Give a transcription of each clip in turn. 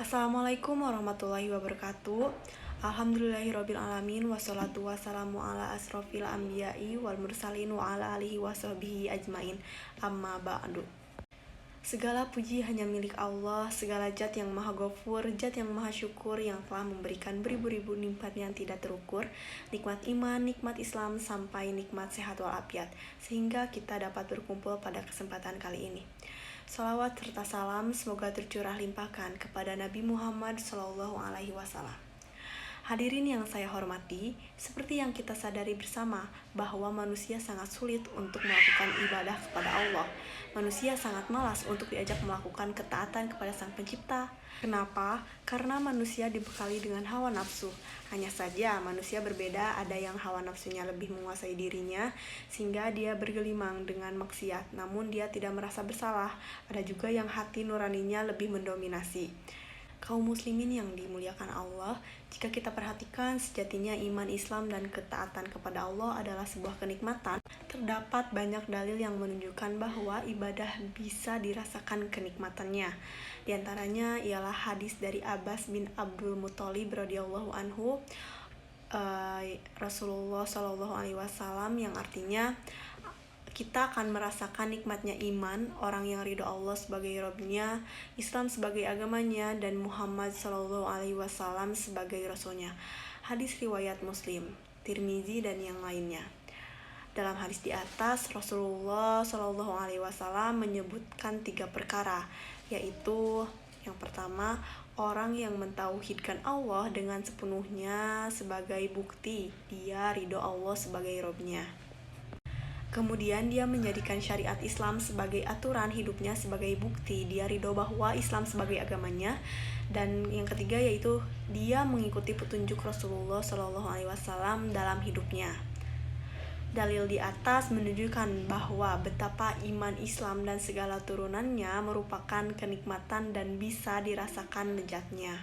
Assalamualaikum warahmatullahi wabarakatuh. Alhamdulillahirabbil alamin wassalatu wassalamu ala asrofil anbiya'i wal mursalin wa ala alihi washabbihi ajmain. Amma ba'du. Segala puji hanya milik Allah, segala zat yang maha ghafur, zat yang maha syukur, yang telah memberikan beribu-ribu nikmat yang tidak terukur, nikmat iman, nikmat Islam, sampai nikmat sehat walafiat, sehingga kita dapat berkumpul pada kesempatan kali ini. Salawat serta salam semoga tercurah limpahkan kepada Nabi Muhammad SAW. Hadirin yang saya hormati, seperti yang kita sadari bersama bahwa manusia sangat sulit untuk melakukan ibadah kepada Allah. Manusia sangat malas untuk diajak melakukan ketaatan kepada Sang Pencipta. Kenapa? Karena manusia dibekali dengan hawa nafsu. Hanya saja manusia berbeda, ada yang hawa nafsunya lebih menguasai dirinya sehingga dia bergelimang dengan maksiat, namun dia tidak merasa bersalah. Ada juga yang hati nuraninya lebih mendominasi. Kaum muslimin yang dimuliakan Allah, jika kita perhatikan sejatinya iman Islam dan ketaatan kepada Allah adalah sebuah kenikmatan. Terdapat banyak dalil yang menunjukkan bahwa ibadah bisa dirasakan kenikmatannya. Di antaranya ialah hadis dari Abbas bin Abdul Muthalib radhiyallahu anhu, Rasulullah SAW, yang artinya kita akan merasakan nikmatnya iman, orang yang ridho Allah sebagai Rabb-Nya, Islam sebagai agamanya, dan Muhammad SAW sebagai Rasulnya. Hadis riwayat Muslim, Tirmizi, dan yang lainnya. Dalam hadis di atas, Rasulullah SAW menyebutkan 3 perkara, yaitu yang pertama, orang yang mentauhidkan Allah dengan sepenuhnya sebagai bukti dia ridho Allah sebagai Rabb-Nya. Kemudian dia menjadikan syariat Islam sebagai aturan hidupnya sebagai bukti dia ridho bahwa Islam sebagai agamanya. Dan yang ketiga yaitu dia mengikuti petunjuk Rasulullah SAW dalam hidupnya. Dalil di atas menunjukkan bahwa betapa iman Islam dan segala turunannya merupakan kenikmatan dan bisa dirasakan lezatnya.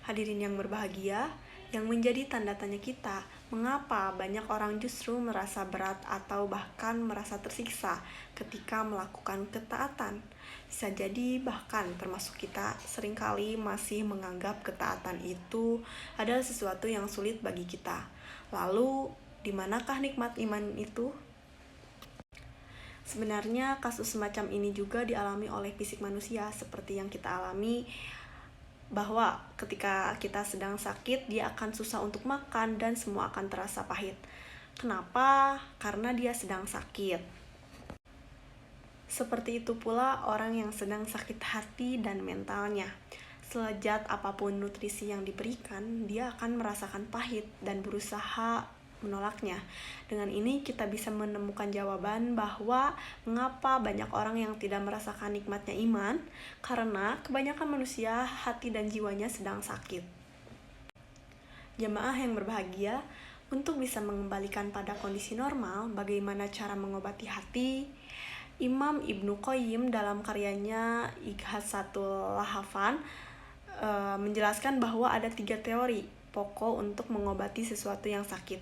Hadirin yang berbahagia, yang menjadi tanda tanya kita, mengapa banyak orang justru merasa berat atau bahkan merasa tersiksa ketika melakukan ketaatan? Bisa jadi bahkan termasuk kita seringkali masih menganggap ketaatan itu adalah sesuatu yang sulit bagi kita. Lalu, di manakah nikmat iman itu? Sebenarnya kasus semacam ini juga dialami oleh fisik manusia seperti yang kita alami, bahwa ketika kita sedang sakit, dia akan susah untuk makan dan semua akan terasa pahit. Kenapa? Karena dia sedang sakit. Seperti itu pula orang yang sedang sakit hati dan mentalnya. Selezat apapun nutrisi yang diberikan, dia akan merasakan pahit dan berusaha menolaknya. Dengan ini kita bisa menemukan jawaban bahwa mengapa banyak orang yang tidak merasakan nikmatnya iman, karena kebanyakan manusia hati dan jiwanya sedang sakit. Jamaah yang berbahagia, untuk bisa mengembalikan pada kondisi normal, bagaimana cara mengobati hati? Imam Ibnu Qayyim dalam karyanya Ighatsatul Lahafan menjelaskan bahwa ada 3 teori pokok untuk mengobati sesuatu yang sakit.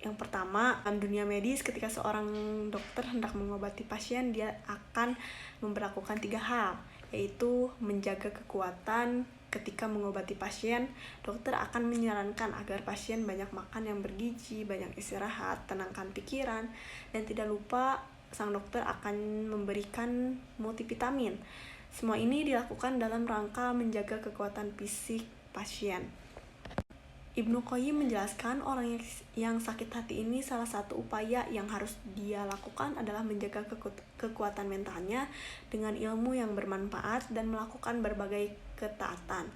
Yang pertama, dalam dunia medis, ketika seorang dokter hendak mengobati pasien, dia akan memperlakukan 3 hal, yaitu menjaga kekuatan. Ketika mengobati pasien, dokter akan menyarankan agar pasien banyak makan yang bergizi, banyak istirahat, tenangkan pikiran, dan tidak lupa sang dokter akan memberikan multivitamin. Semua ini dilakukan dalam rangka menjaga kekuatan fisik pasien. Ibnu Qayyim menjelaskan orang yang sakit hati ini salah satu upaya yang harus dia lakukan adalah menjaga kekuatan mentalnya dengan ilmu yang bermanfaat dan melakukan berbagai ketaatan.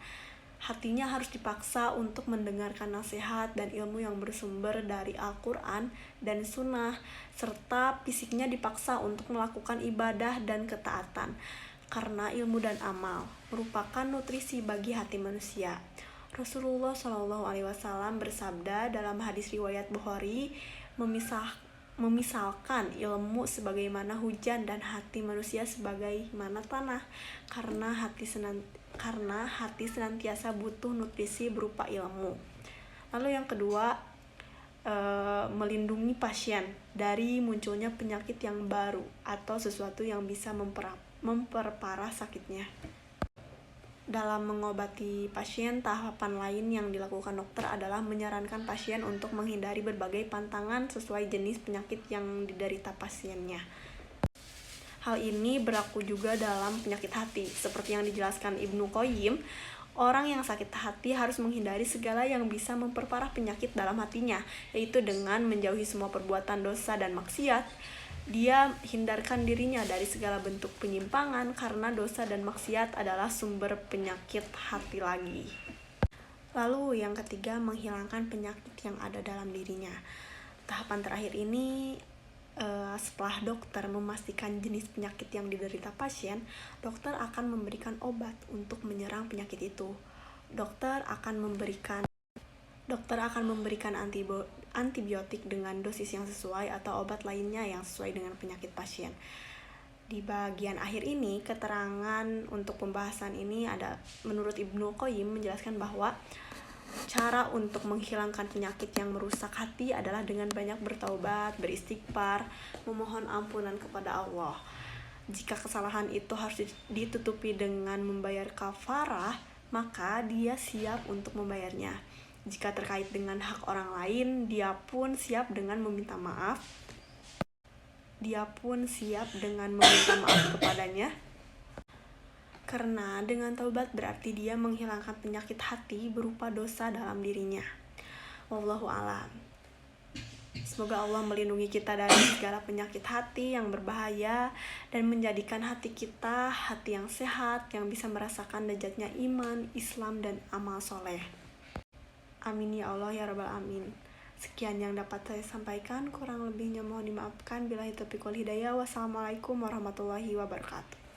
Hatinya harus dipaksa untuk mendengarkan nasihat dan ilmu yang bersumber dari Al-Quran dan Sunnah, serta fisiknya dipaksa untuk melakukan ibadah dan ketaatan, karena ilmu dan amal merupakan nutrisi bagi hati manusia. Rasulullah SAW bersabda dalam hadis riwayat Bukhari, memisalkan ilmu sebagaimana hujan dan hati manusia sebagaimana tanah, karena hati senantiasa butuh nutrisi berupa ilmu. Lalu yang kedua, melindungi pasien dari munculnya penyakit yang baru atau sesuatu yang bisa memperparah sakitnya. Dalam mengobati pasien, tahapan lain yang dilakukan dokter adalah menyarankan pasien untuk menghindari berbagai pantangan sesuai jenis penyakit yang diderita pasiennya. Hal ini berlaku juga dalam penyakit hati. Seperti yang dijelaskan Ibnu Qayyim, orang yang sakit hati harus menghindari segala yang bisa memperparah penyakit dalam hatinya, yaitu dengan menjauhi semua perbuatan dosa dan maksiat. Dia hindarkan dirinya dari segala bentuk penyimpangan karena dosa dan maksiat adalah sumber penyakit hati lagi. Lalu yang ketiga, menghilangkan penyakit yang ada dalam dirinya. Tahapan terakhir ini setelah dokter memastikan jenis penyakit yang diderita pasien, dokter akan memberikan obat untuk menyerang penyakit itu. Dokter akan memberikan antibiotik dengan dosis yang sesuai atau obat lainnya yang sesuai dengan penyakit pasien. Di bagian akhir ini, keterangan untuk pembahasan ini ada menurut Ibnu Qayyim menjelaskan bahwa cara untuk menghilangkan penyakit yang merusak hati adalah dengan banyak bertaubat, beristighfar, memohon ampunan kepada Allah. Jika kesalahan itu harus ditutupi dengan membayar kafarah, maka dia siap untuk membayarnya. Jika terkait dengan hak orang lain, dia pun siap dengan meminta maaf kepadanya. Karena dengan taubat berarti dia menghilangkan penyakit hati berupa dosa dalam dirinya. Wallahu a'lam. Semoga Allah melindungi kita dari segala penyakit hati yang berbahaya dan menjadikan hati kita hati yang sehat, yang bisa merasakan lezatnya iman, Islam, dan amal soleh. Amin ya Allah ya Rabbal Amin. Sekian yang dapat saya sampaikan, kurang lebihnya mohon dimaafkan. Billahi taufiq wal hidayah. Wassalamualaikum warahmatullahi wabarakatuh.